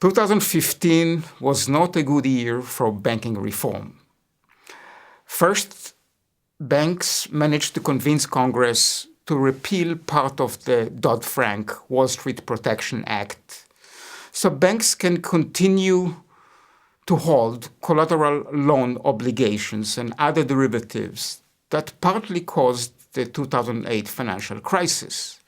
2015 was not a good year for banking reform. First, banks managed to convince Congress to repeal part of the Dodd-Frank Wall Street Protection Act, so banks can continue to hold collateral loan obligations and other derivatives that partly caused the 2008 financial crisis.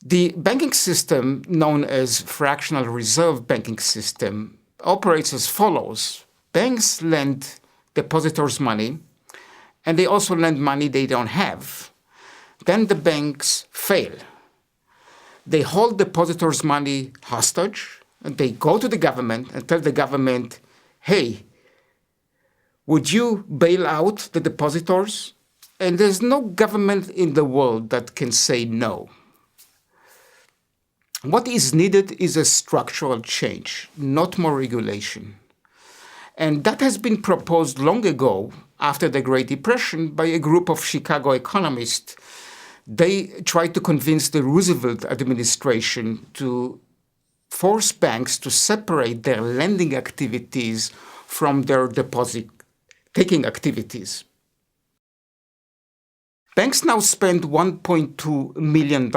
The banking system, known as Fractional Reserve Banking System, operates as follows. Banks lend depositors money, and they also lend money they don't have. Then the banks fail. They hold depositors' money hostage, and they go to the government and tell the government, hey, would you bail out the depositors? And there's no government in the world that can say no. What is needed is a structural change, not more regulation. And that has been proposed long ago, after the Great Depression, by a group of Chicago economists. They tried to convince the Roosevelt administration to force banks to separate their lending activities from their deposit-taking activities. Banks now spend $1.2 million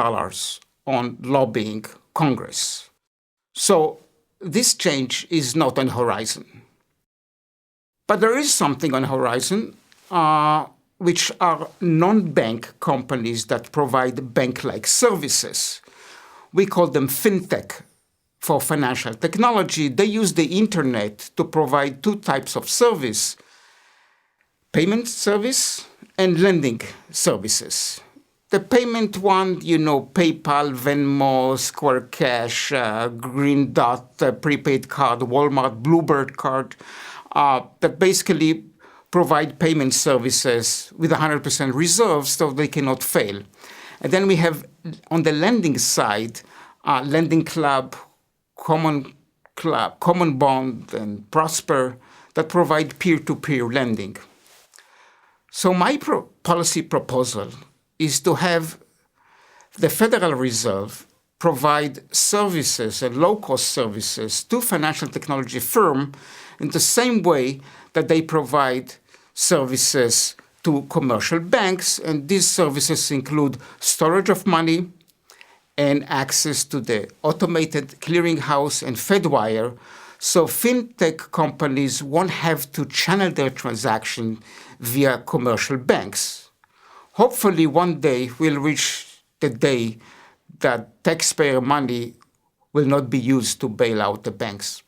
on lobbying Congress. So this change is not on the horizon. But there is something on the horizon, which are non-bank companies that provide bank-like services. We call them FinTech for financial technology. They use the internet to provide two types of service: payment service and lending services. The payment one, PayPal, Venmo, Square Cash, Green Dot, prepaid card, Walmart, Bluebird card, that basically provide payment services with 100% reserves so they cannot fail. And then we have, on the lending side, Lending Club, Common Bond, and Prosper that provide peer-to-peer lending. So my policy proposal is to have the Federal Reserve provide services and low-cost services to financial technology firms in the same way that they provide services to commercial banks. And these services include storage of money and access to the automated clearinghouse and Fedwire, so fintech companies won't have to channel their transaction via commercial banks. Hopefully one day we'll reach the day that taxpayer money will not be used to bail out the banks.